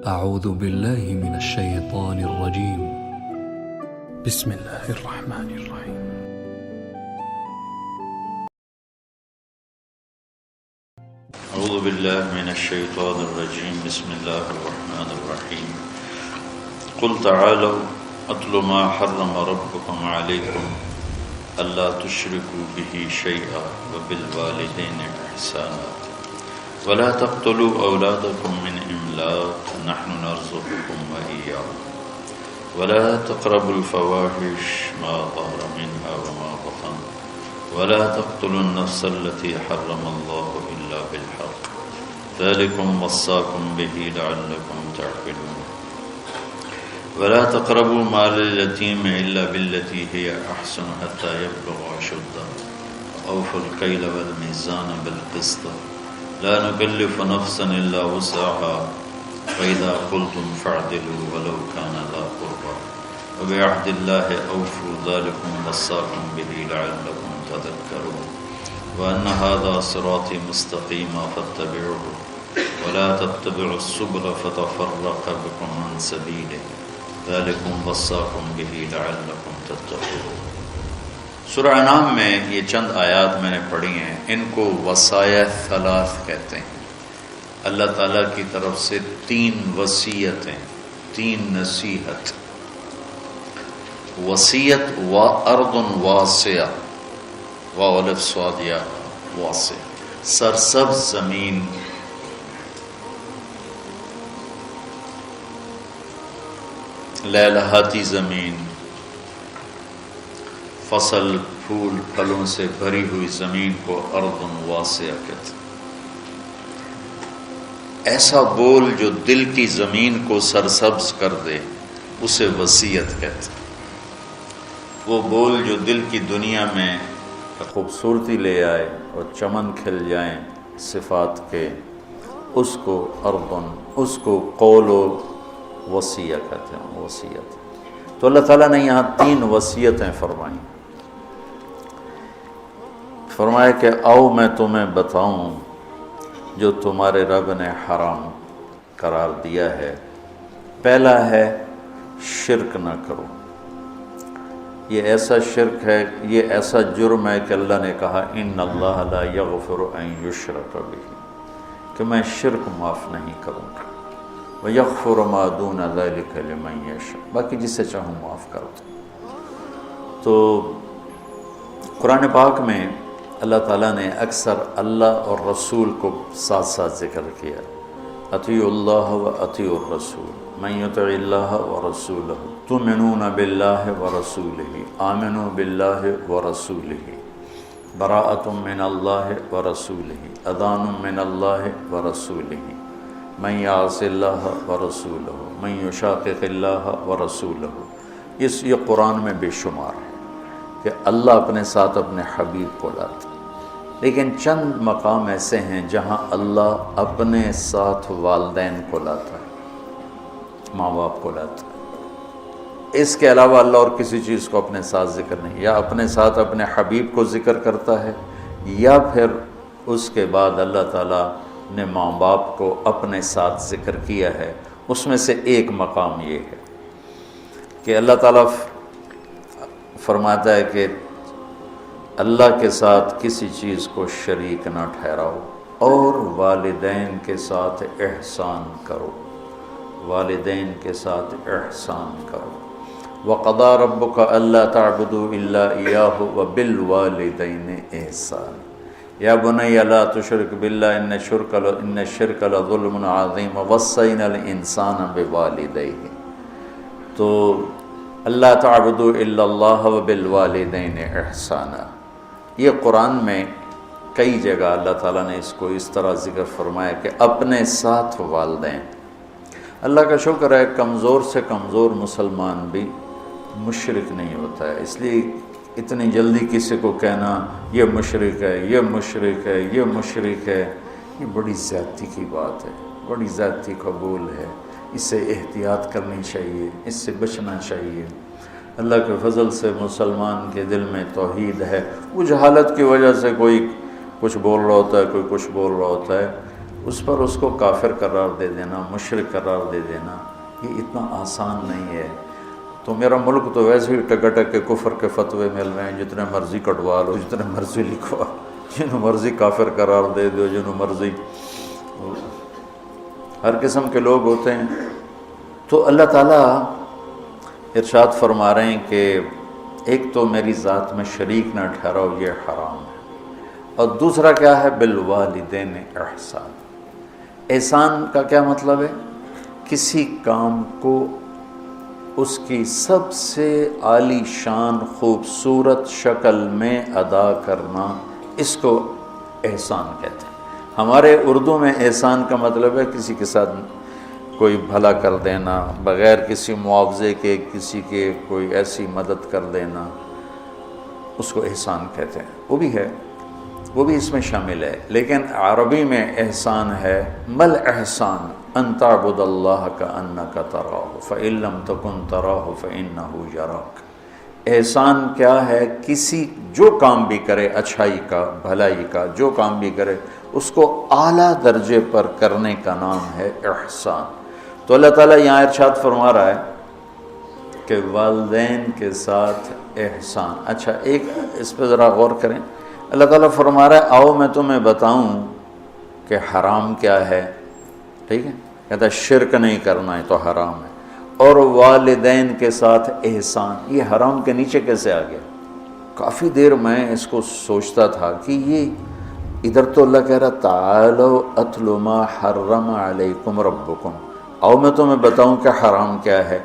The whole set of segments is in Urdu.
أعوذ بالله من الشيطان الرجيم. بسم الله الرحمن الرحيم. أعوذ بالله من الشيطان الرجيم. بسم الله الرحمن الرحيم. قل تعالوا أتل ما حرم ربكم عليكم ألا تشركوا به شيئا وبالوالدين إحسانا ولا تقتلوا أولادكم من إملاق نحن نرزقكم وإياهم ولا تقربوا الفواحش ما ظهر منها وما بطن ولا تقتلوا النفس التي حرم الله إلا بالحق ذلكم وصاكم به لعلكم تعقلون ولا تقربوا مال اليتيم إلا بالتي هي أحسن حتى يبلغ أشده وأوفوا الكيل والميزان بالقسط لا نكلف نفسا إلا وسعها فإذا قلتم فاعدلوا ولو كان ذا قربى وبعهد الله أوفوا ذلكم وصاكم به لعلكم تذكرون وأن هذا صراطي مستقيما فاتبعوه ولا تتبعوا السبل فتفرق بكم عن سبيله ذلكم وصاكم به لعلكم تتقون. سورہ انعام میں یہ چند آیات میں نے پڑھی ہیں، ان کو وصایا ثلاث کہتے ہیں۔ اللہ تعالیٰ کی طرف سے 3 وصیتیں، 3 نصیحت۔ وصیت و ارض واسعہ، والف صاد یا واسع، سرسبز زمین، لہلہاتی زمین، فصل پھول پھلوں سے بھری ہوئی زمین کو ارض واسعہ کہتے ہیں۔ ایسا بول جو دل کی زمین کو سرسبز کر دے اسے وصیت کہتے ہیں۔ وہ بول جو دل کی دنیا میں خوبصورتی لے آئے اور چمن کھل جائیں صفات کے، اس کو ارضن، اس کو قول و وصیہ کہتے ہیں، وصیت۔ تو اللہ تعالیٰ نے یہاں 3 وصیتیں فرمائیں۔ فرمایا کہ آؤ میں تمہیں بتاؤں جو تمہارے رب نے حرام قرار دیا ہے۔ پہلا ہے شرک نہ کرو۔ یہ ایسا شرک ہے، یہ ایسا جرم ہے کہ اللہ نے کہا ان اللہ لا یغفر ان یشرک بہ، کہ میں شرک معاف نہیں کروں گا، وَيَغْفِرُ مَا دُونَ ذَلِكَ لِمَن يَشَاءُ، باقی جسے چاہوں معاف کر دوں۔ تو قرآن پاک میں اللہ تعالیٰ نے اکثر اللہ اور رسول کو ساتھ ساتھ ذکر کیا، اطیعوا اللہ و اطیعوا الرسول، من یطع اللہ ورسولہ تؤمنون باللہ ورسولہ، آمنوا باللہ ورسولہ، براءۃ من اللہ ورسولہ، اذان من اللہ ورسولہ، من یعص اللہ ورسولہ، من یشاقق اللہ ورسولہ۔ یہ قرآن میں بے شمار ہے کہ اللہ اپنے ساتھ اپنے حبیب کو لاتا، لیکن چند مقام ایسے ہیں جہاں اللہ اپنے ساتھ والدین کو لاتا ہے، ماں باپ کو لاتا ہے۔ اس کے علاوہ اللہ اور کسی چیز کو اپنے ساتھ ذکر نہیں، یا اپنے ساتھ اپنے حبیب کو ذکر کرتا ہے، یا پھر اس کے بعد اللہ تعالیٰ نے ماں باپ کو اپنے ساتھ ذکر کیا ہے۔ اس میں سے ایک مقام یہ ہے کہ اللہ تعالیٰ فرماتا ہے کہ اللہ کے ساتھ کسی چیز کو شریک نہ ٹھہراؤ اور والدین کے ساتھ احسان کرو، والدین کے ساتھ احسان کرو۔ وَقَضَىٰ رَبُّكَ أَلَّا تَعْبُدُوا إِلَّا إِيَّاهُ وَبِالْوَالِدَيْنِ إِحْسَانًا یا بنی لا تشرک باللہ ان الشرک لظلم عظیم ووصینا الانسان بوالدیہ۔ تو اللہ تعبدوا الا اللہ وبالوالدین احسانا، یہ قرآن میں کئی جگہ اللہ تعالیٰ نے اس کو اس طرح ذکر فرمایا کہ اپنے ساتھ والدین۔ اللہ کا شکر ہے کمزور سے کمزور مسلمان بھی مشرک نہیں ہوتا ہے، اس لیے اتنی جلدی کسی کو کہنا یہ مشرک ہے، یہ مشرک ہے، یہ مشرک ہے، یہ بڑی زیادتی کی بات ہے، بڑی زیادتی قبول ہے۔ اس سے احتیاط کرنی چاہیے، اس سے بچنا چاہیے۔ اللہ کے فضل سے مسلمان کے دل میں توحید ہے، وہ جہالت کی وجہ سے کوئی کچھ بول رہا ہوتا ہے، کوئی کچھ بول رہا ہوتا ہے، اس پر اس کو کافر قرار دے دینا، مشرک قرار دے دینا، یہ اتنا آسان نہیں ہے۔ تو میرا ملک تو ویسے ہی ٹک کے کفر کے فتوے مل رہے ہیں، جتنے مرضی کٹوا لو، جتنے مرضی لکھوا، جنہوں مرضی کافر قرار دے دو، جنہوں مرضی، ہر قسم کے لوگ ہوتے ہیں۔ تو اللہ تعالیٰ ارشاد فرما رہے ہیں کہ ایک تو میری ذات میں شریک نہ ٹھہراؤ، یہ حرام ہے، اور دوسرا کیا ہے؟ بالوالدین احسان۔ احسان کا کیا مطلب ہے؟ کسی کام کو اس کی سب سے عالی شان خوبصورت شکل میں ادا کرنا، اس کو احسان کہتے ہیں۔ ہمارے اردو میں احسان کا مطلب ہے کسی کے ساتھ کوئی بھلا کر دینا، بغیر کسی معاوضے کے کسی کے کوئی ایسی مدد کر دینا، اس کو احسان کہتے ہیں۔ وہ بھی ہے، وہ بھی اس میں شامل ہے، لیکن عربی میں احسان ہے مل احسان ان تعبد اللہ کأنک تراہ فإن لم تکن تراہ فإنہ یراک۔ احسان کیا ہے؟ کسی جو کام بھی کرے، اچھائی کا، بھلائی کا جو کام بھی کرے، اس کو اعلیٰ درجے پر کرنے کا نام ہے احسان۔ تو اللہ تعالیٰ یہاں ارشاد فرما رہا ہے کہ والدین کے ساتھ احسان۔ اچھا، ایک اس پہ ذرا غور کریں۔ اللہ تعالیٰ فرما رہا ہے آؤ میں تمہیں بتاؤں کہ حرام کیا ہے، ٹھیک ہے؟ کہتا ہے شرک نہیں کرنا ہے تو حرام ہے، اور والدین کے ساتھ احسان، یہ حرام کے نیچے کیسے آ گیا؟ کافی دیر میں اس کو سوچتا تھا کہ یہ ادھر تو اللہ کہہ رہا تعالوا اتل ما حرم علیکم ربکم، آؤ میں تمہیں بتاؤں کہ حرام کیا ہے،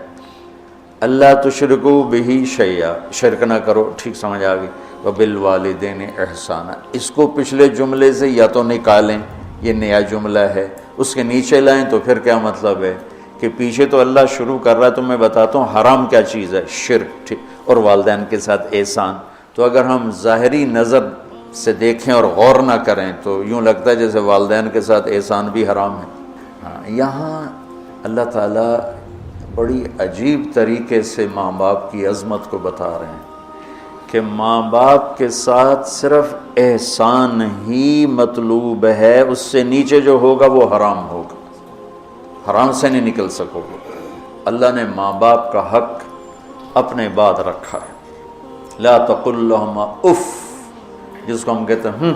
اللہ تشرکوا بہ شیئا، شرک نہ کرو، ٹھیک سمجھ آ گئی، وبالوالدین احسانا۔ اس کو پچھلے جملے سے یا تو نکالیں، یہ نیا جملہ ہے، اس کے نیچے لائیں تو پھر کیا مطلب ہے کہ پیچھے تو اللہ شروع کر رہا ہے، تو میں بتاتا ہوں حرام کیا چیز ہے، شرک، ٹھیک، اور والدین کے ساتھ احسان۔ تو اگر ہم ظاہری نظر سے دیکھیں اور غور نہ کریں تو یوں لگتا ہے جیسے والدین کے ساتھ احسان بھی حرام ہے۔ ہاں، یہاں اللہ تعالیٰ بڑی عجیب طریقے سے ماں باپ کی عظمت کو بتا رہے ہیں کہ ماں باپ کے ساتھ صرف احسان ہی مطلوب ہے، اس سے نیچے جو ہوگا وہ حرام ہوگا، حرام سے نہیں نکل سکو گے۔ اللہ نے ماں باپ کا حق اپنے بعد رکھا ہے۔ لا تقل لہما اف، جس کو ہم کہتے ہیں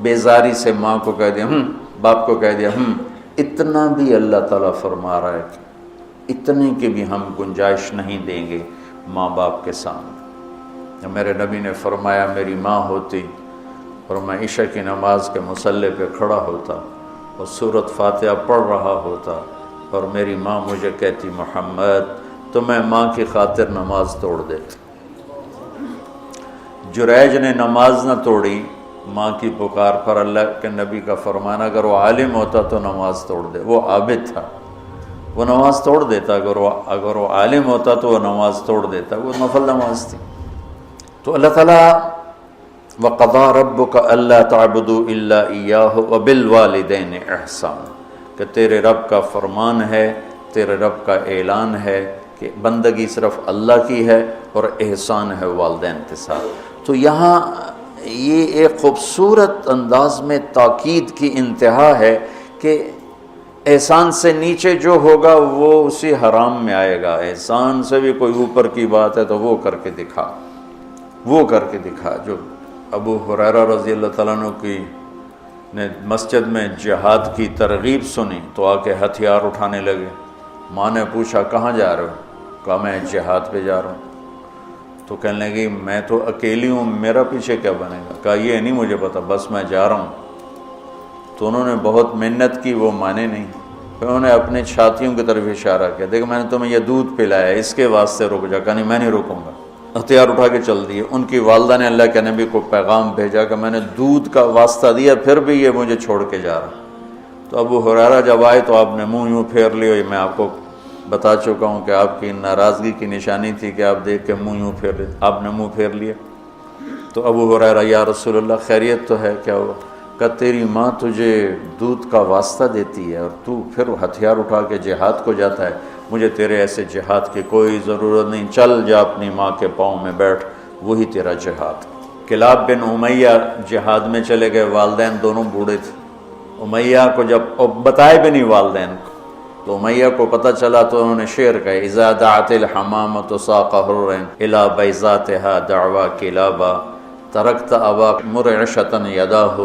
بیزاری سے ماں کو کہہ دیا باپ کو کہہ دیا اتنا بھی اللہ تعالیٰ فرما رہا ہے کہ اتنے کی بھی ہم گنجائش نہیں دیں گے ماں باپ کے سامنے۔ میرے نبی نے فرمایا میری ماں ہوتی اور میں عشاء کی نماز کے مصلی پہ کھڑا ہوتا اور سورۃ فاتحہ پڑھ رہا ہوتا اور میری ماں مجھے کہتی محمد، تو میں ماں کی خاطر نماز توڑ دیتا۔ جریج نے نماز نہ توڑی ماں کی پکار پر، اللہ کے نبی کا فرمانا اگر وہ عالم ہوتا تو نماز توڑ دے، وہ عابد تھا، وہ نماز توڑ دیتا، اگر وہ عالم ہوتا تو وہ نماز توڑ دیتا، وہ نفل نماز تھی۔ تو اللہ تعالیٰ وَقَضَىٰ رَبُّكَ أَلَّا تَعْبُدُوا إِلَّا إِيَّاهُ وَبِالْوَالِدَيْنِ إِحْسَانًا، کہ تیرے رب کا فرمان ہے، تیرے رب کا اعلان ہے کہ بندگی صرف اللہ کی ہے اور احسان ہے والدین کے ساتھ۔ تو یہاں یہ ایک خوبصورت انداز میں تاکید کی انتہا ہے کہ احسان سے نیچے جو ہوگا وہ اسی حرام میں آئے گا، احسان سے بھی کوئی اوپر کی بات ہے تو وہ کر کے دکھا، وہ کر کے دکھا۔ جو ابو ہریرہ رضی اللہ تعالیٰ عنہ کی نے مسجد میں جہاد کی ترغیب سنی تو آ کے ہتھیار اٹھانے لگے۔ ماں نے پوچھا کہاں جا رہے ہو؟ کہا میں جہاد پہ جا رہا ہوں۔ تو کہنے لگی میں تو اکیلی ہوں، میرا پیچھے کیا بنے گا؟ کہا یہ نہیں مجھے پتا، بس میں جا رہا ہوں۔ تو انہوں نے بہت محنت کی، وہ مانے نہیں، پھر انہوں نے اپنے چھاتیوں کی طرف اشارہ کیا، دیکھ میں نے تمہیں یہ دودھ پلایا اس کے واسطے رک جا۔ کہا نہیں میں نہیں رکوں گا، ہتھیار اٹھا کے چل دیے۔ ان کی والدہ نے اللہ کے نبی کو پیغام بھیجا کہ میں نے دودھ کا واسطہ دیا پھر بھی یہ مجھے چھوڑ کے جا رہا۔ تو ابو ہریرہ جب آئے تو آپ نے منہ یوں پھیر لیا، میں آپ کو بتا چکا ہوں کہ آپ کی ناراضگی کی نشانی تھی کہ آپ دیکھ کے منہ یوں پھیر لیا، آپ نے منہ پھیر لیا۔ تو ابو ہریرہ یا رسول اللہ خیریت تو ہے؟ کیا ہوا؟ کہ تیری ماں تجھے دودھ کا واسطہ دیتی ہے اور تو پھر ہتھیار اٹھا کے جہاد کو جاتا ہے، مجھے تیرے ایسے جہاد کی کوئی ضرورت نہیں، چل جا اپنی ماں کے پاؤں میں بیٹھ، وہی تیرا جہاد۔ کلاب بن امیہ جہاد میں چلے گئے، والدین دونوں بوڑھے تھے، امیہ کو جب بتائے بھی نہیں والدین کو، تو امیہ کو پتہ چلا تو انہوں نے شعر کہا اذا دعت الحمامة ساق حر الى بیضاتها دعوا کلابا ترکت اباک مرعشة یداہ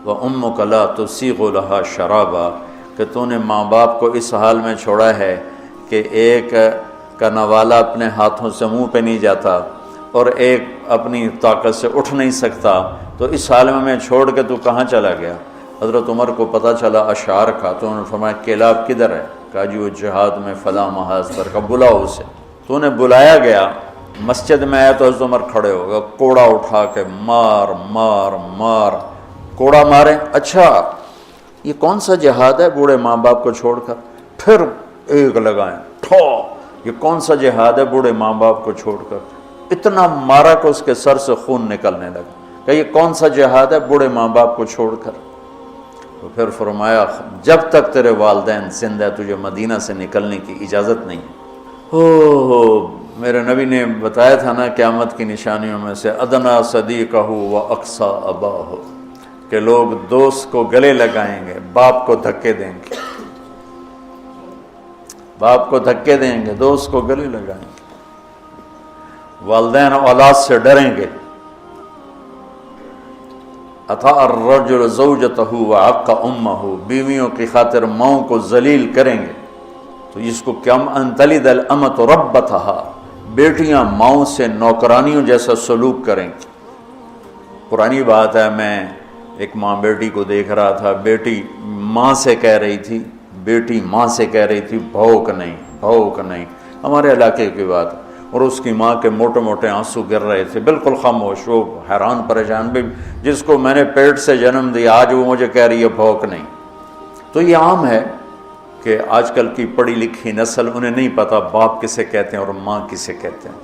وامک لا تسیغ لها شرابا، کہ تو نے ماں باپ کو اس حال میں چھوڑا ہے کہ ایک کا نوالا اپنے ہاتھوں سے منہ پہ نہیں جاتا اور ایک اپنی طاقت سے اٹھ نہیں سکتا، تو اس حال میں چھوڑ کے تو کہاں چلا گیا؟ حضرت عمر کو پتہ چلا اشعار کا، تو انہوں نے فرمایا کلاب کدھر ہے؟ کہا جی وہ جہاد میں فلاں محاذ پر، کا بلاؤ اسے۔ تو انہیں بلایا گیا، مسجد میں آیا تو حضرت عمر کھڑے ہو گئے، کوڑا اٹھا کے مار مار مار، کوڑا مارے، اچھا یہ کون سا جہاد ہے بوڑھے ماں باپ کو چھوڑ کر؟ پھر ایک لگائیں ٹھو، یہ کون سا جہاد ہے بوڑھے ماں باپ کو چھوڑ کر؟ اتنا مارا کہ اس کے سر سے خون نکلنے لگا کہ یہ کون سا جہاد ہے بوڑھے ماں باپ کو چھوڑ کر؟ تو پھر فرمایا جب تک تیرے والدین زندہ تجھے مدینہ سے نکلنے کی اجازت نہیں ہے۔ میرے نبی نے بتایا تھا نا قیامت کی نشانیوں میں سے ادنا صدیقہ و اقصا اباہ، کہ لوگ دوست کو گلے لگائیں گے، باپ کو دھکے دیں گے، باپ کو دھکے دیں گے، دوست کو گلے لگائیں گے، والدین اولاد سے ڈریں گے۔ اطاع الرجل زوجتہ وعق امہ، بیویوں کی خاطر ماؤں کو ذلیل کریں گے، تو اس کو کم ان تلد الامۃ ربتہا، بیٹیاں ماؤں سے نوکرانیوں جیسا سلوک کریں گی۔ پرانی بات ہے، میں ایک ماں بیٹی کو دیکھ رہا تھا، بیٹی ماں سے کہہ رہی تھی، بیٹی ماں سے کہہ رہی تھی بھوک نہیں بھوک نہیں، ہمارے علاقے کی بات، اور اس کی ماں کے موٹے موٹے آنسو گر رہے تھے، بالکل خاموش، وہ حیران پریشان بھی، جس کو میں نے پیٹ سے جنم دیا آج وہ مجھے کہہ رہی ہے بھوک نہیں۔ تو یہ عام ہے کہ آج کل کی پڑھی لکھی نسل انہیں نہیں پتا باپ کسے کہتے ہیں اور ماں کسے کہتے ہیں۔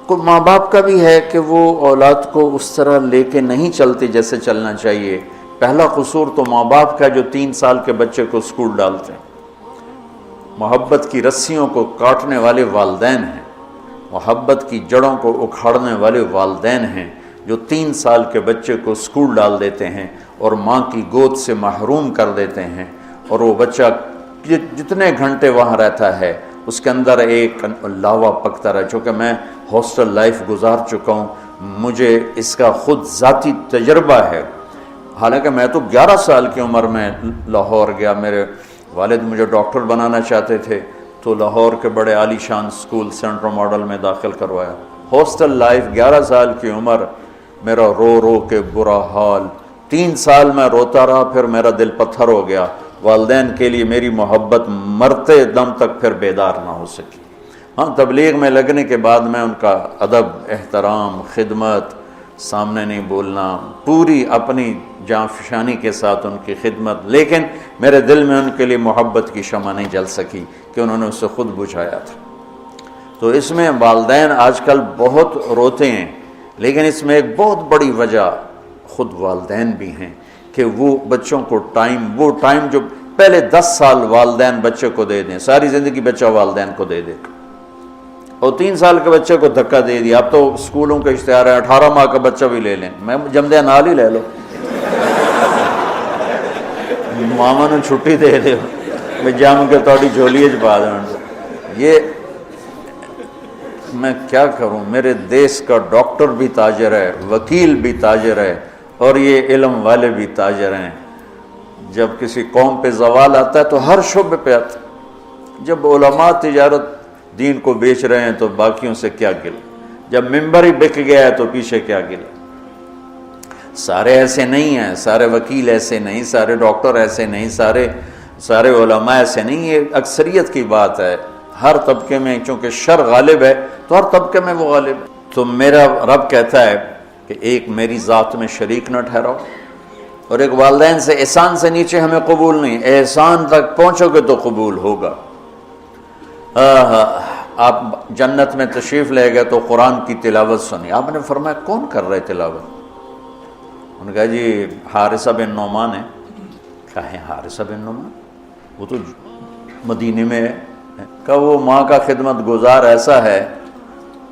کوئی ماں باپ کا بھی ہے کہ وہ اولاد کو اس طرح لے کے نہیں چلتے جیسے چلنا چاہیے۔ پہلا قصور تو ماں باپ کا جو 3 سال کے بچے کو اسکول ڈالتے ہیں۔ محبت کی رسیوں کو کاٹنے والے والدین ہیں، محبت کی جڑوں کو اکھاڑنے والے والدین ہیں جو 3 سال کے بچے کو اسکول ڈال دیتے ہیں اور ماں کی گود سے محروم کر دیتے ہیں، اور وہ بچہ جتنے گھنٹے وہاں رہتا ہے اس کے اندر ایک لاوا پکتا رہا۔ چونکہ میں ہاسٹل لائف گزار چکا ہوں، مجھے اس کا خود ذاتی تجربہ ہے۔ حالانکہ میں تو 11 سال کی عمر میں لاہور گیا، میرے والد مجھے ڈاکٹر بنانا چاہتے تھے تو لاہور کے بڑے عالی شان اسکول سینٹرل ماڈل میں داخل کروایا۔ ہاسٹل لائف 11 سال کی عمر، میرا رو رو کے برا حال، 3 سال میں روتا رہا، پھر میرا دل پتھر ہو گیا۔ والدین کے لیے میری محبت مرتے دم تک پھر بیدار نہ ہو سکی۔ ہاں، تبلیغ میں لگنے کے بعد میں ان کا ادب، احترام، خدمت، سامنے نہیں بولنا، پوری اپنی جاں فشانی کے ساتھ ان کی خدمت، لیکن میرے دل میں ان کے لیے محبت کی شمع نہیں جل سکی کہ انہوں نے اسے خود بجھایا تھا۔ تو اس میں والدین آج کل بہت روتے ہیں، لیکن اس میں ایک بہت بڑی وجہ خود والدین بھی ہیں کہ وہ بچوں کو وہ ٹائم جو پہلے 10 سال والدین بچے کو دے دیں، ساری زندگی بچہ والدین کو دے دے، اور 3 سال کے بچے کو دھکا دے دیا۔ اب تو اسکولوں کے اشتہار ہیں 18 ماہ کا بچہ بھی لے لیں، میں جمدے نال ہی لے لو، ماما نے چھٹی دے دے میں جم کے تھوڑی جھولی چ پا دیں۔ یہ میں کیا کروں، میرے دیس کا ڈاکٹر بھی تاجر ہے، وکیل بھی تاجر ہے، اور یہ علم والے بھی تاجر ہیں۔ جب کسی قوم پہ زوال آتا ہے تو ہر شعبے پہ آتا ہے۔ جب علماء تجارت دین کو بیچ رہے ہیں تو باقیوں سے کیا گل، جب ممبر ہی بک گیا ہے تو پیچھے کیا گل۔ سارے ایسے نہیں ہیں، سارے وکیل ایسے نہیں، سارے ڈاکٹر ایسے نہیں، سارے علماء ایسے نہیں، یہ اکثریت کی بات ہے۔ ہر طبقے میں چونکہ شر غالب ہے تو ہر طبقے میں وہ غالب ہے۔ تو میرا رب کہتا ہے کہ ایک میری ذات میں شریک نہ ٹھہراؤ، اور ایک والدین سے احسان سے نیچے ہمیں قبول نہیں، احسان تک پہنچو گے تو قبول ہوگا۔ آپ جنت میں تشریف لے گئے تو قرآن کی تلاوت سنی، آپ نے فرمایا کون کر رہے تلاوت؟ انہوں نے کہا جی حارثہ بن نعمان ہے۔ کہا ہے حارثہ بن نعمان؟ وہ تو مدینے میں ہے۔ کہا وہ ماں کا خدمت گزار ایسا ہے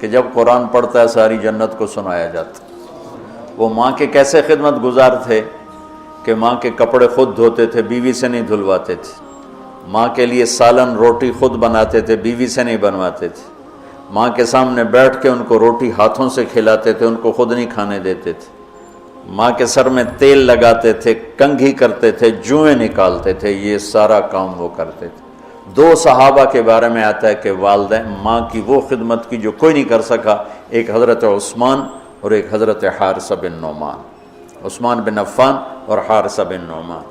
کہ جب قرآن پڑھتا ہے ساری جنت کو سنایا جاتا۔ وہ ماں کے کیسے خدمت گزار تھے کہ ماں کے کپڑے خود دھوتے تھے، بیوی سے نہیں دھلواتے تھے، ماں کے لیے سالن روٹی خود بناتے تھے، بیوی سے نہیں بنواتے تھے، ماں کے سامنے بیٹھ کے ان کو روٹی ہاتھوں سے کھلاتے تھے، ان کو خود نہیں کھانے دیتے تھے، ماں کے سر میں تیل لگاتے تھے، کنگھی کرتے تھے، جوئیں نکالتے تھے، یہ سارا کام وہ کرتے تھے۔ 2 صحابہ کے بارے میں آتا ہے کہ والدین ماں کی وہ خدمت کی جو کوئی نہیں کر سکا، ایک حضرت عثمان اور ایک حضرت حارثہ بن نعمان، عثمان بن عفان اور حارثہ بن نعمان۔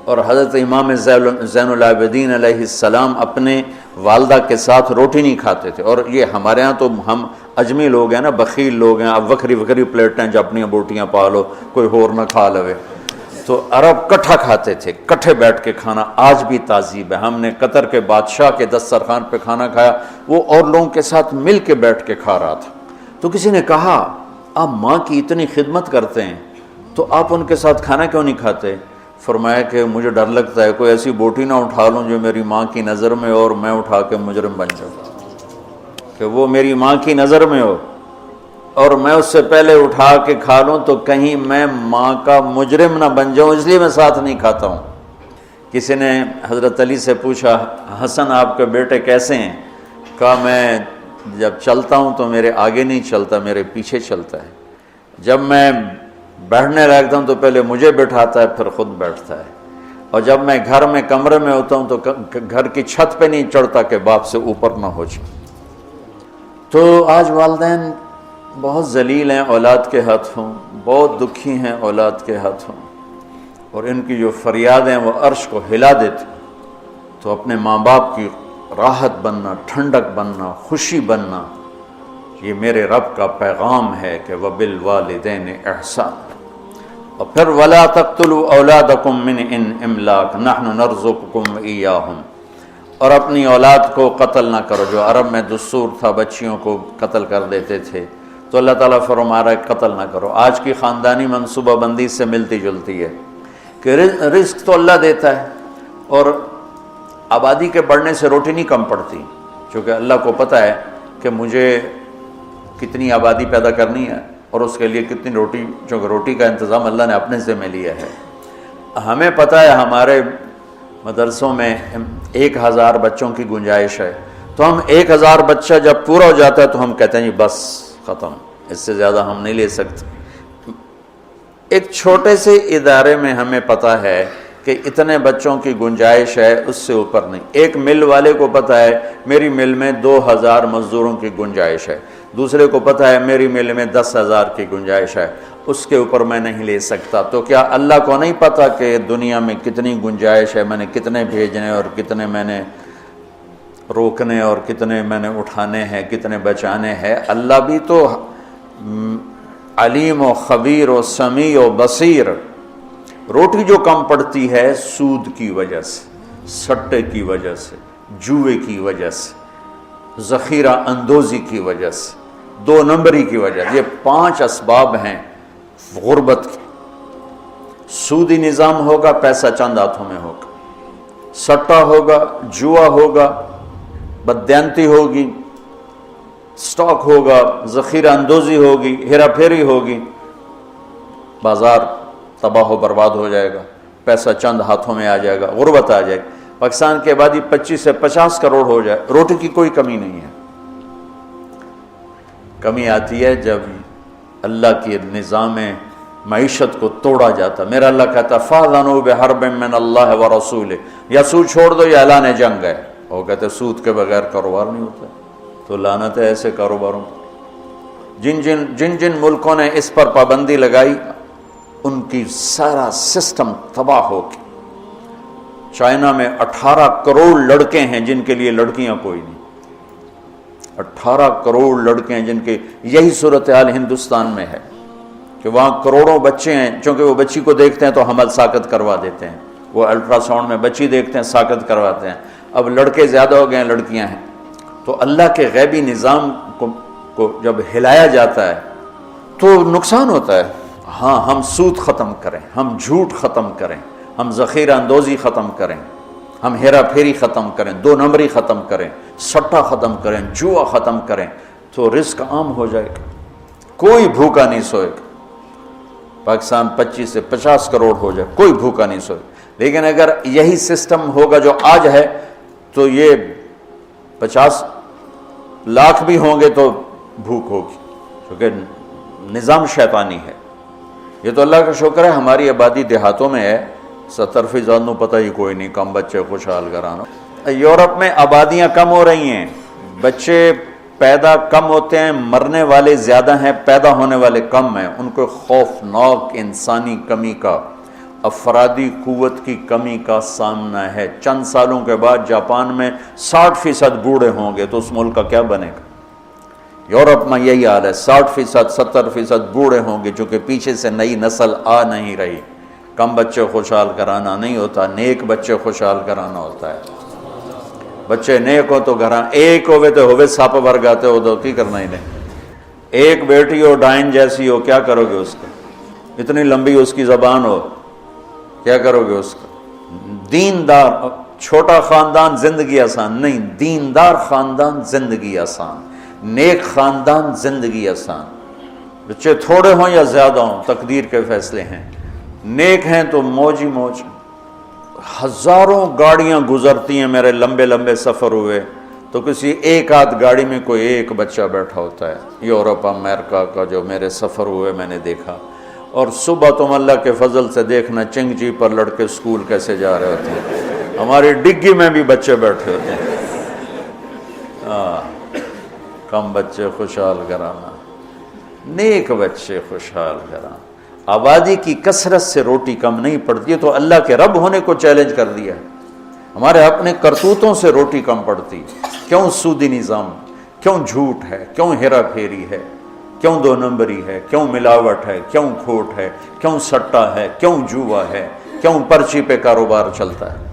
اور حضرت امام زین العابدین علیہ السلام اپنے والدہ کے ساتھ روٹی نہیں کھاتے تھے، اور یہ ہمارے ہاں تو ہم اجمی لوگ ہیں نا، بخیل لوگ ہیں، اب وکری پلیٹیں جو اپنی بوٹیاں پالو کوئی ہور نہ کھا لوے، تو عرب کٹھا کھاتے تھے، کٹھے بیٹھ کے کھانا آج بھی تہذیب ہے۔ ہم نے قطر کے بادشاہ کے دسترخوان پہ کھانا کھایا، وہ اور لوگوں کے ساتھ مل کے بیٹھ کے کھا رہا تھا۔ تو کسی نے کہا آپ ماں کی اتنی خدمت کرتے ہیں تو آپ ان کے ساتھ کھانا کیوں نہیں کھاتے؟ فرمایا کہ مجھے ڈر لگتا ہے کوئی ایسی بوٹی نہ اٹھا لوں جو میری ماں کی نظر میں ہو اور میں اٹھا کے مجرم بن جاؤں، کہ وہ میری ماں کی نظر میں ہو اور میں اس سے پہلے اٹھا کے کھا لوں تو کہیں میں ماں کا مجرم نہ بن جاؤں، اس لیے میں ساتھ نہیں کھاتا ہوں۔ کسی نے حضرت علی سے پوچھا حسن آپ کے بیٹے کیسے ہیں؟ کہا میں جب چلتا ہوں تو میرے آگے نہیں چلتا، میرے پیچھے چلتا ہے، جب میں بیٹھنے لگتا ہوں تو پہلے مجھے بٹھاتا ہے پھر خود بیٹھتا ہے، اور جب میں گھر میں کمرے میں ہوتا ہوں تو گھر کی چھت پہ نہیں چڑھتا کہ باپ سے اوپر نہ ہو جائے۔ تو آج والدین بہت ذلیل ہیں اولاد کے ہاتھوں، بہت دکھی ہیں اولاد کے ہاتھوں، اور ان کی جو فریادیں وہ عرش کو ہلا دیتی۔ تو اپنے ماں باپ کی راحت بننا، ٹھنڈک بننا، خوشی بننا، یہ میرے رب کا پیغام ہے کہ وَبِالْوَالِدَيْنِ إِحْسَانًا۔ اور پھر وَلَا تَقْتُلُوا أَوْلَادَكُم مِّنْ إِمْلَاقٍ نَحْنُ نَرْزُقُكُمْ وَإِيَّاهُمْ، اور اپنی اولاد کو قتل نہ کرو۔ جو عرب میں دستور تھا بچیوں کو قتل کر دیتے تھے، تو اللہ تعالیٰ فرما رہا ہے قتل نہ کرو۔ آج کی خاندانی منصوبہ بندی سے ملتی جلتی ہے کہ رزق تو اللہ دیتا ہے، اور آبادی کے بڑھنے سے روٹی نہیں کم پڑتی، چونکہ اللہ کو پتہ ہے کہ مجھے کتنی آبادی پیدا کرنی ہے اور اس کے لیے کتنی روٹی، چونکہ روٹی کا انتظام اللہ نے اپنے ذمہ لیا ہے۔ ہمیں پتہ ہے ہمارے مدرسوں میں 1000 بچوں کی گنجائش ہے، تو ہم 1000 بچہ جب پورا ہو جاتا ہے تو ہم کہتے ہیں جی بس ختم، اس سے زیادہ ہم نہیں لے سکتے۔ ایک چھوٹے سے ادارے میں ہمیں پتہ ہے کہ اتنے بچوں کی گنجائش ہے، اس سے اوپر نہیں۔ ایک مل والے کو پتہ ہے میری مل میں 2000 مزدوروں کی گنجائش ہے، دوسرے کو پتہ ہے میری مل میں 10,000 کی گنجائش ہے، اس کے اوپر میں نہیں لے سکتا۔ تو کیا اللہ کو نہیں پتہ کہ دنیا میں کتنی گنجائش ہے، میں نے کتنے بھیجنے اور کتنے میں نے روکنے اور کتنے میں نے اٹھانے ہیں، کتنے بچانے ہیں؟ اللہ بھی تو علیم و خبیر و سمیع و بصیر۔ روٹی جو کم پڑتی ہے سود کی وجہ سے، سٹے کی وجہ سے، جوئے کی وجہ سے، ذخیرہ اندوزی کی وجہ سے، 2 نمبری کی وجہ سے، یہ 5 اسباب ہیں غربت کے۔ سودی نظام ہوگا، پیسہ چند ہاتھوں میں ہوگا، سٹا ہوگا، جوا ہوگا، بددیانتی ہوگی، سٹاک ہوگا، ذخیرہ اندوزی ہوگی، ہیرا پھیری ہوگی، بازار تباہ و برباد ہو جائے گا، پیسہ چند ہاتھوں میں آ جائے گا، غربت آ جائے گی۔ پاکستان کی آبادی 25 سے 50 کروڑ ہو جائے، روٹی کی کوئی کمی نہیں ہے۔ کمی آتی ہے جب اللہ کی نظام معیشت کو توڑا جاتا۔ میرا اللہ کہتا فَأْذَنُوا بِحَرْبٍ مِّنَ اللَّهِ وَرَسُولِهِ، یا سود چھوڑ دو یا اعلان جنگ ہے۔ وہ کہتے سود کے بغیر کاروبار نہیں ہوتا، تو لعنت ہے ایسے کاروباروں پر۔ جن جن ملکوں نے اس پر پابندی لگائی ان کی سارا سسٹم تباہ ہو گیا۔ چائنا میں 18 کروڑ لڑکے ہیں جن کے لیے لڑکیاں کوئی نہیں، 18 کروڑ لڑکے ہیں جن کے، یہی صورتحال ہندوستان میں ہے کہ وہاں کروڑوں بچے ہیں، چونکہ وہ بچی کو دیکھتے ہیں تو حمل ساقط کروا دیتے ہیں، وہ الٹرا ساؤنڈ میں بچی دیکھتے ہیں ساقط کرواتے ہیں۔ اب لڑکے زیادہ ہو گئے ہیں، لڑکیاں ہیں، تو اللہ کے غیبی نظام کو جب ہلایا جاتا ہے تو نقصان ہوتا ہے۔ ہاں ہم سود ختم کریں، ہم جھوٹ ختم کریں، ہم ذخیرہ اندوزی ختم کریں، ہم ہیرا پھیری ختم کریں، 2 نمبری ختم کریں، سٹا ختم کریں، جوا ختم کریں، تو رزق عام ہو جائے گا، کوئی بھوکا نہیں سوئے گا۔ پاکستان 25 سے 50 کروڑ ہو جائے کوئی بھوکا نہیں سوئے، لیکن اگر یہی سسٹم ہوگا جو آج ہے تو یہ 50 لاکھ بھی ہوں گے تو بھوک ہوگی، کیونکہ نظام شیطانی ہے۔ یہ تو اللہ کا شکر ہے ہماری آبادی دیہاتوں میں ہے، 70% نو پتہ ہی کوئی نہیں، کم بچے خوشحال کرانا۔ یورپ میں آبادیاں کم ہو رہی ہیں، بچے پیدا کم ہوتے ہیں، مرنے والے زیادہ ہیں، پیدا ہونے والے کم ہیں۔ ان کو خوفناک انسانی کمی کا، افرادی قوت کی کمی کا سامنا ہے۔ چند سالوں کے بعد جاپان میں 60% بوڑھے ہوں گے تو اس ملک کا کیا بنے گا؟ یورپ میں یہی حال ہے، 60% 70% بوڑھے ہوں گے، چونکہ پیچھے سے نئی نسل آ نہیں رہی۔ کم بچے خوشحال کرانا نہیں ہوتا، نیک بچے خوشحال کرانا ہوتا ہے۔ بچے نیک ہو تو گھراں ایک ہوئے تو ہوئے سپ ورگاتے ہو تو کی کرنا ہی نہیں۔ ایک بیٹی ہو ڈائن جیسی ہو، کیا کرو گے اس کا؟ اتنی لمبی اس کی زبان ہو، کیا کرو گے اس کا؟ دیندار، چھوٹا خاندان زندگی آسان نہیں، دیندار خاندان زندگی آسان، نیک خاندان زندگی آسان۔ بچے تھوڑے ہوں یا زیادہ ہوں تقدیر کے فیصلے ہیں، نیک ہیں تو موج ہی موج۔ ہزاروں گاڑیاں گزرتی ہیں، میرے لمبے لمبے سفر ہوئے تو کسی ایک آدھ گاڑی میں کوئی ایک بچہ بیٹھا ہوتا ہے۔ یورپ امریکہ کا جو میرے سفر ہوئے میں نے دیکھا، اور صبح تم اللہ کے فضل سے دیکھنا چنگ جی پر لڑکے سکول کیسے جا رہے ہوتے ہیں، ہماری ڈگی میں بھی بچے بیٹھے ہوتے ہیں۔ کم بچے خوشحال کرانا، نیک بچے خوشحال کرانا۔ آبادی کی کثرت سے روٹی کم نہیں پڑتی ہے، تو اللہ کے رب ہونے کو چیلنج کر دیا ہے۔ ہمارے اپنے کرتوتوں سے روٹی کم پڑتی، کیوں سودی نظام، کیوں جھوٹ ہے، کیوں ہیرا پھیری ہے، کیوں دو نمبری ہے، کیوں ملاوٹ ہے، کیوں کھوٹ ہے، کیوں سٹا ہے، کیوں جوا ہے، کیوں پرچی پہ کاروبار چلتا ہے۔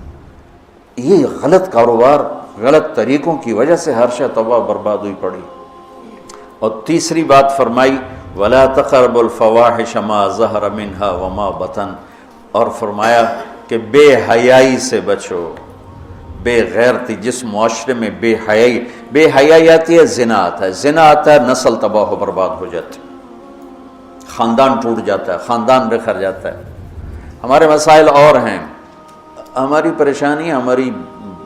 یہ غلط کاروبار، غلط طریقوں کی وجہ سے ہر شے تباہ برباد ہوئی پڑی۔ اور تیسری بات فرمائی وَلَا تَقْرَبُوا الْفَوَاحِشَ مَا ظَهَرَ مِنْهَا وَمَا بَطَنَ، اور فرمایا کہ بے حیائی سے بچو، بے غیرتی۔ جس معاشرے میں بے حیائی آتی ہے، زنا آتا ہے، زنا آتا ہے نسل تباہ و برباد ہو جاتی، خاندان ٹوٹ جاتا ہے، خاندان بکھر جاتا ہے۔ ہمارے مسائل اور ہیں، ہماری پریشانی ہماری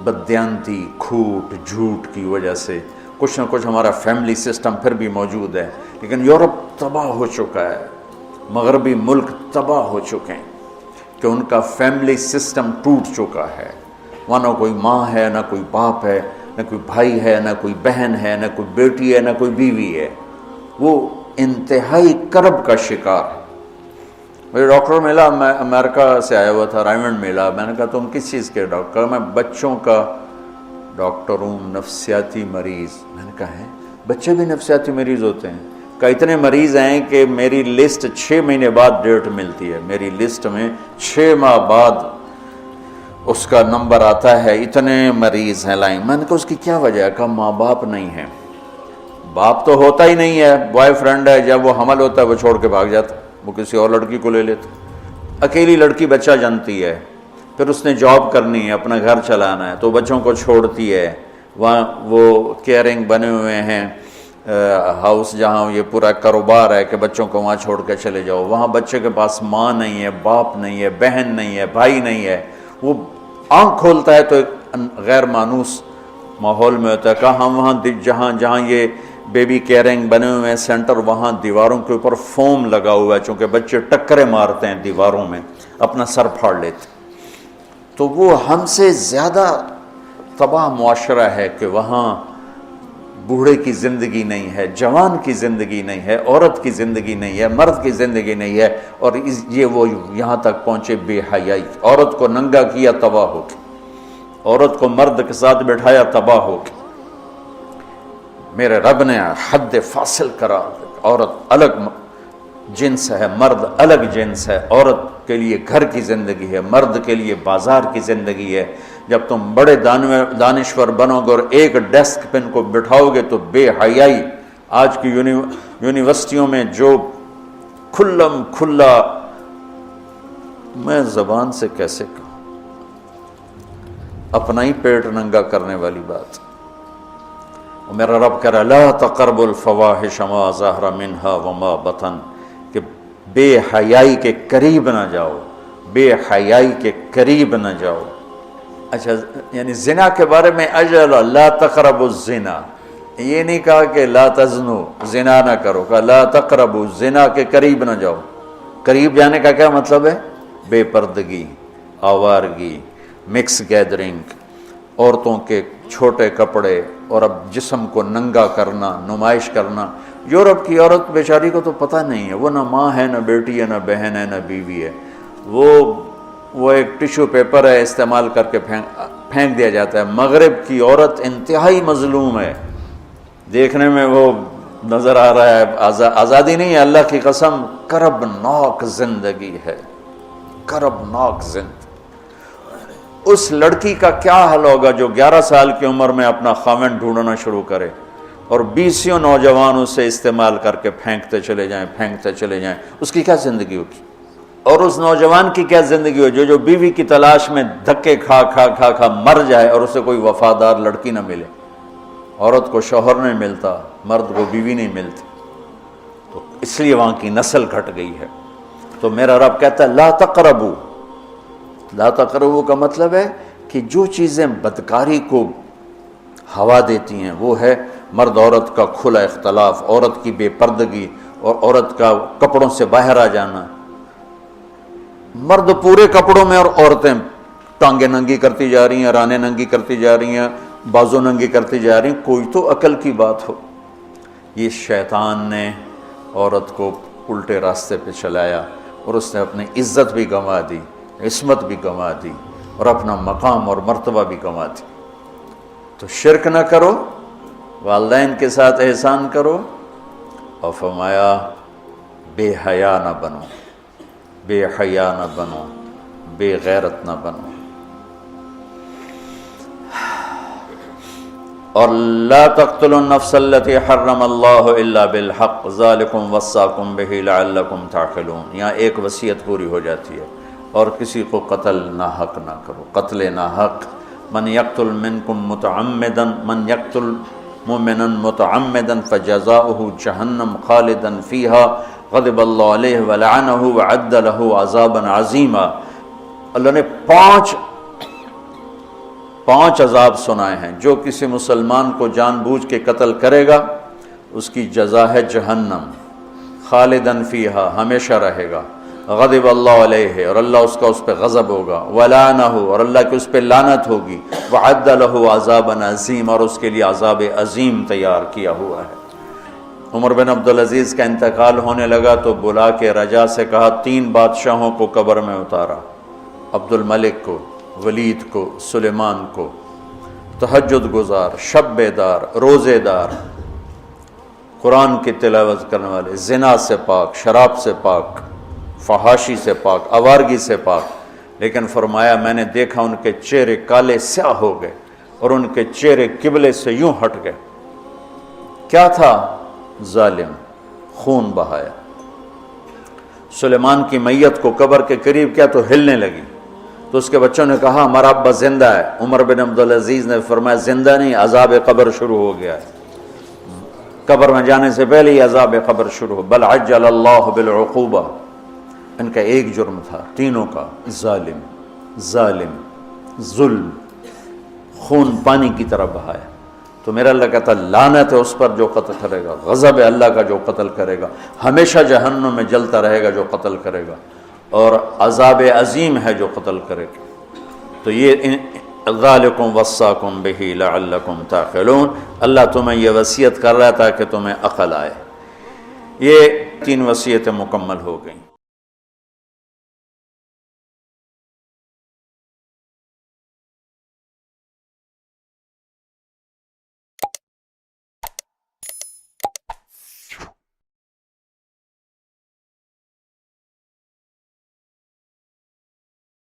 بددیانتی، کھوٹ، جھوٹ کی وجہ سے کچھ نہ کچھ ہمارا فیملی سسٹم پھر بھی موجود ہے، لیکن یورپ تباہ ہو چکا ہے، مغربی ملک تباہ ہو چکے ہیں کہ ان کا فیملی سسٹم ٹوٹ چکا ہے۔ وہاں نہ کوئی ماں ہے، نہ کوئی باپ ہے، نہ کوئی بھائی ہے، نہ کوئی بہن ہے، نہ کوئی بیٹی ہے، نہ کوئی بیوی ہے۔ وہ انتہائی کرب کا شکار ہے۔ مجھے ڈاکٹر ملا، میں امریکہ سے آیا ہوا تھا، رائمنڈ ملا، میں نے کہا تم کس چیز کے ڈاکٹر؟ میں بچوں کا ڈاکٹر ہوں، نفسیاتی مریض۔ میں نے کہا ہے بچے بھی نفسیاتی مریض ہوتے ہیں؟ کہ اتنے مریض ہیں کہ میری لسٹ 6 مہینے بعد ڈیٹ ملتی ہے، میری لسٹ میں 6 ماہ بعد اس کا نمبر آتا ہے، اتنے مریض ہیں لائن۔ میں نے کہا اس کی کیا وجہ ہے؟ کہا ماں باپ نہیں ہے۔ باپ تو ہوتا ہی نہیں ہے، بوائے فرینڈ ہے، جب وہ حمل ہوتا ہے وہ چھوڑ کے بھاگ جاتا ہے، وہ کسی اور لڑکی کو لے لیتا۔ اکیلی لڑکی بچہ جنتی ہے، پھر اس نے جاب کرنی ہے، اپنا گھر چلانا ہے، تو بچوں کو چھوڑتی ہے۔ وہاں وہ کیئرنگ بنے ہوئے ہیں ہاؤس، جہاں یہ پورا کاروبار ہے کہ بچوں کو وہاں چھوڑ کے چلے جاؤ۔ وہاں بچے کے پاس ماں نہیں ہے، باپ نہیں ہے، بہن نہیں ہے، بھائی نہیں ہے۔ وہ آنکھ کھولتا ہے تو ایک غیر مانوس ماحول میں ہوتا ہے۔ کہا ہم وہاں جہاں یہ بیبی کیئرنگ بنے ہوئے ہیں سینٹر، وہاں دیواروں کے اوپر فوم لگا ہوا ہے، چونکہ بچے ٹکرے مارتے ہیں دیواروں میں، اپنا سر پھاڑ لیتے۔ تو وہ ہم سے زیادہ تباہ معاشرہ ہے کہ وہاں بوڑھے کی زندگی نہیں ہے، جوان کی زندگی نہیں ہے، عورت کی زندگی نہیں ہے، مرد کی زندگی نہیں ہے، اور یہ وہ یہاں تک پہنچے بے حیائی۔ عورت کو ننگا کیا تباہ ہو کے، عورت کو مرد کے ساتھ بٹھایا تباہ ہو کے۔ میرے رب نے حد فاصل کرا، عورت الگ جنس ہے، مرد الگ جنس ہے۔ عورت کے لیے گھر کی زندگی ہے، مرد کے لیے بازار کی زندگی ہے۔ جب تم بڑے دانشور بنو گے اور ایک ڈیسک پہ ان کو بٹھاؤ گے تو بے حیائی۔ آج کی یونیورسٹیوں میں جو کھلا میں زبان سے کیسے کہوں، اپنا ہی پیٹ ننگا کرنے والی بات۔ اور میرا رب کہہ رہا لا تقربوا الفواحش ما ظہر منها وما بطن، کہ بے حیائی کے قریب نہ جاؤ، بے حیائی کے قریب نہ جاؤ۔ اچھا، یعنی زنا کے بارے میں اجل لا تقربوا الزنا، یہ نہیں کہا کہ لا تزنو، زنا نہ کرو، کہا لا تقربوا، زنا کے قریب نہ جاؤ۔ قریب جانے کا کیا مطلب ہے؟ بے پردگی، آوارگی، مکس گیدرنگ، عورتوں کے چھوٹے کپڑے اور اب جسم کو ننگا کرنا، نمائش کرنا۔ یورپ کی عورت بیچاری کو تو پتہ نہیں ہے، وہ نہ ماں ہے، نہ بیٹی ہے، نہ بہن ہے، نہ بیوی ہے، وہ ایک ٹیشو پیپر ہے، استعمال کر کے پھینک دیا جاتا ہے۔ مغرب کی عورت انتہائی مظلوم ہے، دیکھنے میں وہ نظر آ رہا ہے آزادی نہیں ہے، اللہ کی قسم کربناک زندگی ہے، کربناک زندگی۔ اس لڑکی کا کیا حل ہوگا جو 11 سال کی عمر میں اپنا خاوند ڈھونڈنا شروع کرے اور 20 نوجوان اسے استعمال کر کے پھینکتے چلے جائیں، اس کی کیا زندگی ہوگی؟ اور اس نوجوان کی کیا زندگی ہوگی جو بیوی کی تلاش میں دھکے کھا مر جائے اور اسے کوئی وفادار لڑکی نہ ملے؟ عورت کو شوہر نہیں ملتا، مرد کو بیوی نہیں ملتی، تو اس لیے وہاں کی نسل گھٹ گئی ہے۔ تو میرا رب کہتا ہے لا تقربوا، لا تقربوا کا مطلب ہے کہ جو چیزیں بدکاری کو ہوا دیتی ہیں وہ ہے مرد عورت کا کھلا اختلاف، عورت کی بے پردگی اور عورت کا کپڑوں سے باہر آ جانا۔ مرد پورے کپڑوں میں اور عورتیں ٹانگیں ننگی کرتی جا رہی ہیں، رانیں ننگی کرتی جا رہی ہیں، بازو ننگی کرتی جا رہی ہیں، کوئی تو عقل کی بات ہو۔ یہ شیطان نے عورت کو الٹے راستے پہ چلایا اور اس نے اپنی عزت بھی گنوا دی، عصمت بھی گنوا دی اور اپنا مقام اور مرتبہ بھی گنوا دی۔ تو شرک نہ کرو، والدین کے ساتھ احسان کرو، اور فرمایا بے حیا نہ بنو، بے حیا نہ بنو، بے غیرت نہ بنو۔ اور لا تقتلوا النفس التي حرم اللہ الا بالحق ذالکم وصاکم بہ لعلکم تعقلون۔ یہاں ایک وصیت پوری ہو جاتی ہے، اور کسی کو قتل نہ حق نہ کرو، قتل نہ حق۔ من یقتل منکم متعمدا، من یقتل مؤمنا متعمدا فجزاؤہ جہنم خالدا فیہا غضب اللہ علیہ ولعنہ وعد لہ عذابا عظیما۔ اللہ نے پانچ عذاب سنائے ہیں۔ جو کسی مسلمان کو جان بوجھ کے قتل کرے گا اس کی جزا ہے جہنم، خالدن فیہا، ہمیشہ رہے گا، غضب اللہ علیہ، اور اللہ اس کا اس پہ غضب ہوگا، ولعنہ، اور اللہ کی اس پہ لعنت ہوگی، وعد لہ عذابا عظیم، اور اس کے لیے عذاب عظیم تیار کیا ہوا ہے۔ عمر بن عبدالعزیز کا انتقال ہونے لگا تو بلا کے رجا سے کہا 3 بادشاہوں کو قبر میں اتارا، عبد الملک کو، ولید کو، سلیمان کو، تہجد گزار، شب بیدار، روزے دار، قرآن کی تلاوت کرنے والے، زنا سے پاک، شراب سے پاک، فحاشی سے پاک، آوارگی سے پاک۔ لیکن فرمایا میں نے دیکھا ان کے چہرے کالے سیاہ ہو گئے اور ان کے چہرے قبلے سے یوں ہٹ گئے۔ کیا تھا؟ ظالم، خون بہایا۔ سلیمان کی میت کو قبر کے قریب کیا تو ہلنے لگی، تو اس کے بچوں نے کہا ہمارا ابا زندہ ہے۔ عمر بن عبدالعزیز نے فرمایا زندہ نہیں، عذاب قبر شروع ہو گیا ہے، قبر میں جانے سے پہلے ہی عذاب قبر شروع ہو۔ بل عجل اللہ بالعقوبہ، ان کا ایک جرم تھا تینوں کا، ظالم، ظلم، خون پانی کی طرح بہایا۔ تو میرا اللہ کہتا ہے لعنت ہے اس پر جو قتل کرے گا، غضب ہے اللہ کا جو قتل کرے گا، ہمیشہ جہنم میں جلتا رہے گا جو قتل کرے گا، اور عذاب عظیم ہے جو قتل کرے گا۔ تو یہ ذالکم وصاکم بہ لعلکم تعقلون، اللہ تمہیں یہ وصیت کر رہا تھا کہ تمہیں عقل آئے۔ یہ 3 وصیتیں مکمل ہو گئیں۔